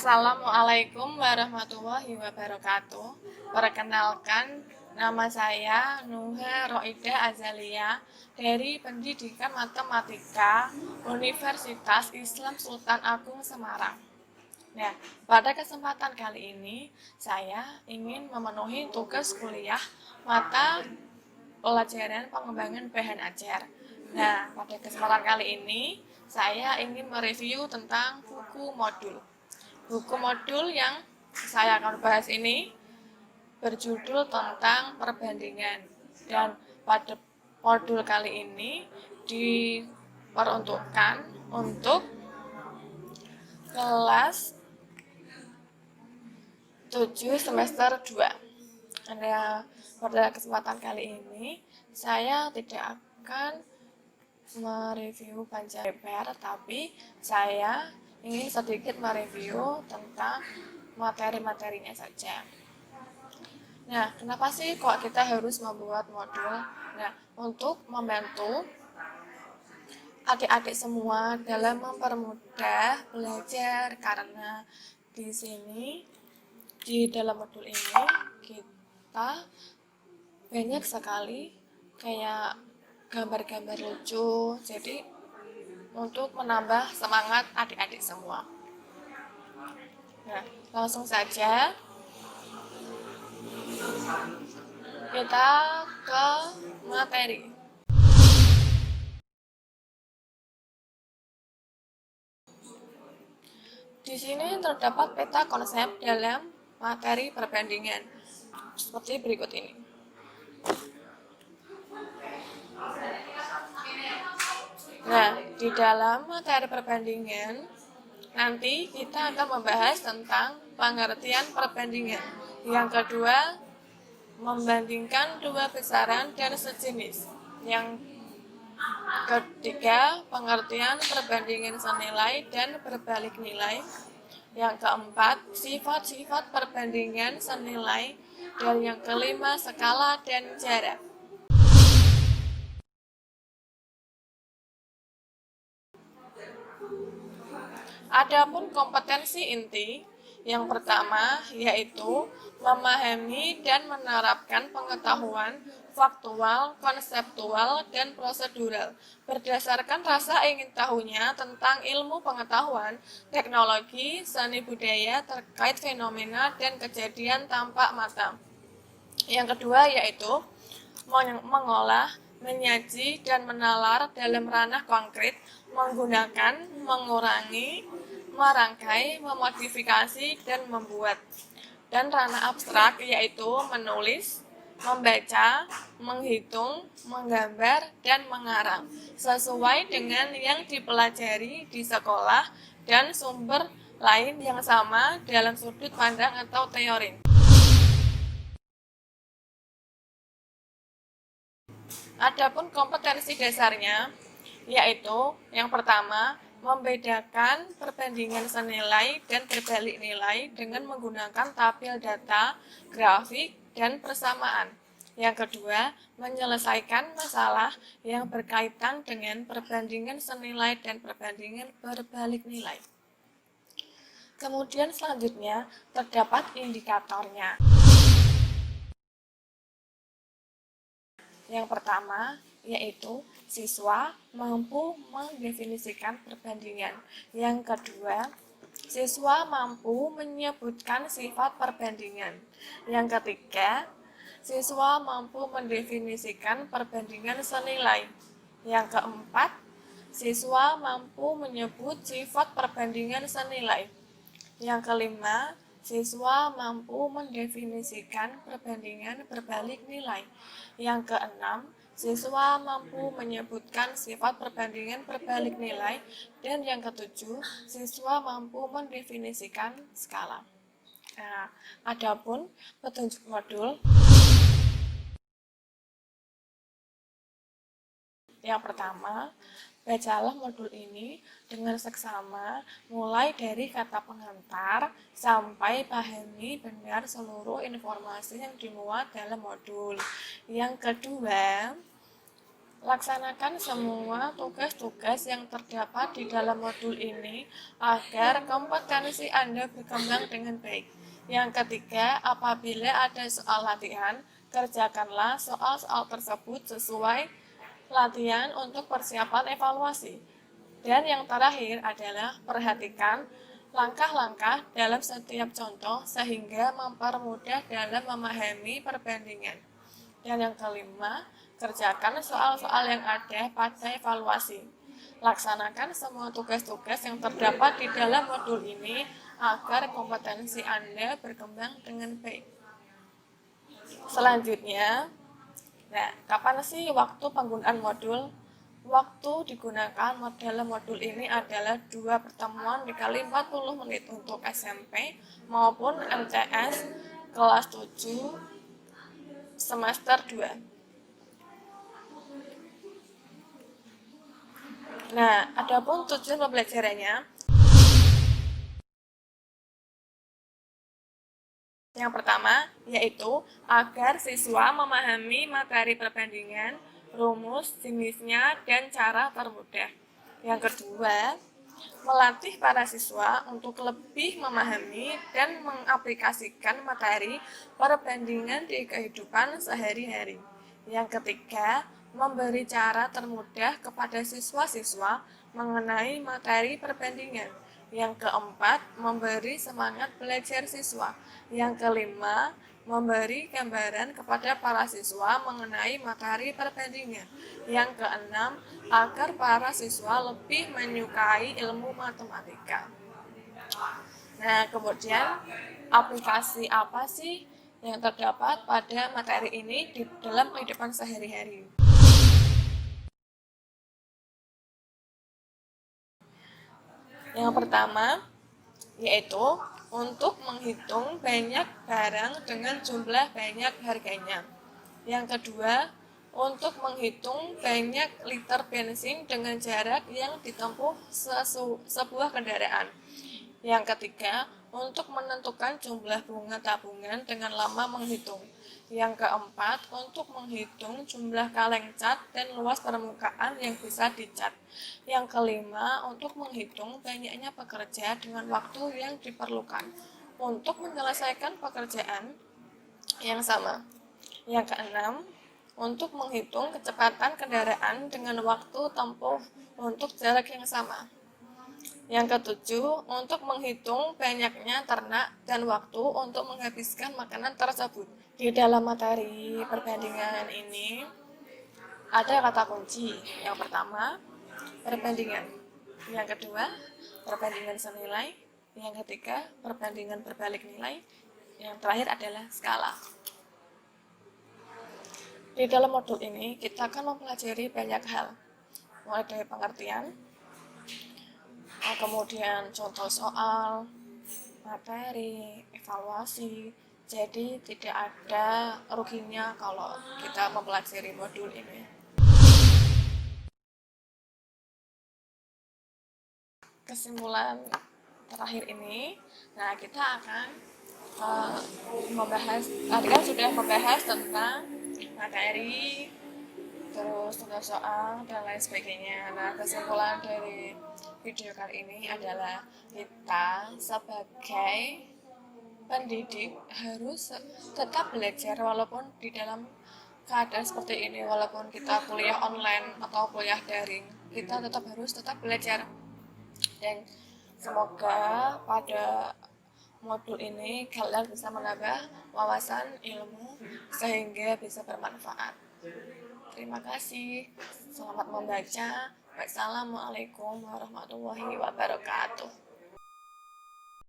Assalamualaikum warahmatullahi wabarakatuh. Perkenalkan, nama saya Nuha Roida Azalia dari Pendidikan Matematika Universitas Islam Sultan Agung Semarang. Nah, pada kesempatan kali ini saya ingin memenuhi tugas kuliah mata pelajaran pengembangan bahan ajar. Nah, pada kesempatan kali ini saya ingin mereview tentang buku modul. Buku modul yang saya akan bahas ini berjudul tentang perbandingan, dan pada modul kali ini diperuntukkan untuk kelas 7 semester 2. Pada kesempatan kali ini saya tidak akan mereview panjang lebar, tapi saya ingin sedikit mereview tentang materi-materinya saja. Nah, kenapa sih kok kita harus membuat modul? Nah, untuk membantu adik-adik semua dalam mempermudah belajar, karena di sini di dalam modul ini kita banyak sekali kayak gambar-gambar lucu, jadi untuk menambah semangat adik-adik semua. Nah, langsung saja kita ke materi. Di sini terdapat peta konsep dalam materi perbandingan seperti berikut ini. Nah, di dalam materi perbandingan nanti kita akan membahas tentang pengertian perbandingan. Yang kedua, membandingkan dua besaran dan sejenis. Yang ketiga, pengertian perbandingan senilai dan berbalik nilai. Yang keempat, sifat-sifat perbandingan senilai. Dan yang kelima, skala dan jarak. Adapun kompetensi inti, yang pertama yaitu memahami dan menerapkan pengetahuan faktual, konseptual, dan prosedural berdasarkan rasa ingin tahunya tentang ilmu pengetahuan, teknologi, seni budaya terkait fenomena dan kejadian tampak mata. Yang kedua yaitu mengolah, menyaji, dan menalar dalam ranah konkret menggunakan, mengurangi, merangkai, memodifikasi, dan membuat. Dan ranah abstrak yaitu menulis, membaca, menghitung, menggambar, dan mengarang sesuai dengan yang dipelajari di sekolah dan sumber lain yang sama dalam sudut pandang atau teori. Adapun kompetensi dasarnya yaitu yang pertama, membedakan perbandingan senilai dan berbalik nilai dengan menggunakan tabel data, grafik, dan persamaan. Yang kedua, menyelesaikan masalah yang berkaitan dengan perbandingan senilai dan perbandingan berbalik nilai. Kemudian selanjutnya terdapat indikatornya. Yang pertama yaitu siswa mampu mendefinisikan perbandingan. Yang kedua, siswa mampu menyebutkan sifat perbandingan. Yang ketiga, siswa mampu mendefinisikan perbandingan senilai. Yang keempat, siswa mampu menyebut sifat perbandingan senilai. Yang kelima, siswa mampu mendefinisikan perbandingan berbalik nilai. Yang keenam, siswa mampu menyebutkan sifat perbandingan berbalik nilai. Dan yang ketujuh, siswa mampu mendefinisikan skala. Nah, adapun petunjuk modul. Yang pertama, bacalah modul ini dengan seksama, mulai dari kata pengantar sampai pahami benar seluruh informasi yang dimuat dalam modul. Yang kedua, Laksanakan semua tugas-tugas yang terdapat di dalam modul ini agar kompetensi Anda berkembang dengan baik. Yang ketiga, apabila ada soal latihan, kerjakanlah soal-soal tersebut sesuai latihan untuk persiapan evaluasi. Dan yang terakhir adalah perhatikan langkah-langkah dalam setiap contoh sehingga mempermudah dalam memahami perbandingan. Dan yang kelima, kerjakan soal-soal yang ada pada evaluasi. Laksanakan semua tugas-tugas yang terdapat di dalam modul ini agar kompetensi Anda berkembang dengan baik. Selanjutnya, nah, kapan sih waktu penggunaan modul? Waktu digunakan dalam modul ini adalah 2 pertemuan dikali 40 menit untuk SMP maupun MTS kelas 7 semester 2. Nah, adapun tujuan pembelajarannya, yang pertama yaitu agar siswa memahami materi perbandingan, rumus, jenisnya, dan cara termudah. Yang kedua, melatih para siswa untuk lebih memahami dan mengaplikasikan materi perbandingan di kehidupan sehari-hari. Yang ketiga, memberi cara termudah kepada siswa-siswa mengenai materi perbandingan. Yang keempat, memberi semangat belajar siswa. Yang kelima, memberi gambaran kepada para siswa mengenai materi perbandingan. Yang keenam, agar para siswa lebih menyukai ilmu matematika. Nah, kemudian aplikasi apa sih yang terdapat pada materi ini di dalam kehidupan sehari-hari? Yang pertama, yaitu untuk menghitung banyak barang dengan jumlah banyak harganya. Yang kedua, untuk menghitung banyak liter bensin dengan jarak yang ditempuh sebuah kendaraan. Yang ketiga, untuk menentukan jumlah bunga tabungan dengan lama menghitung. Yang keempat, untuk menghitung jumlah kaleng cat dan luas permukaan yang bisa dicat. Yang kelima, untuk menghitung banyaknya pekerja dengan waktu yang diperlukan untuk menyelesaikan pekerjaan yang sama. Yang keenam, untuk menghitung kecepatan kendaraan dengan waktu tempuh untuk jarak yang sama. Yang ketujuh, untuk menghitung banyaknya ternak dan waktu untuk menghabiskan makanan tersebut. Di dalam materi perbandingan ini ada kata kunci. Yang pertama, perbandingan. Yang kedua, perbandingan senilai. Yang ketiga, perbandingan berbalik nilai. Yang terakhir adalah skala. Di dalam modul ini, kita akan mempelajari banyak hal, mulai dari pengertian, kemudian contoh soal, materi, evaluasi. Jadi tidak ada ruginya kalau kita mempelajari modul ini. Kesimpulan terakhir ini, nah kita akan tadi kan sudah membahas tentang materi, terus tugas soal, dan lain sebagainya. Nah, kesimpulan dari video kali ini adalah kita sebagai pendidik harus tetap belajar walaupun di dalam keadaan seperti ini, walaupun kita kuliah online atau kuliah daring, kita harus tetap belajar. Dan semoga pada modul ini kalian bisa menambah wawasan ilmu sehingga bisa bermanfaat. Terima kasih. Selamat membaca. Wassalamualaikum warahmatullahi wabarakatuh.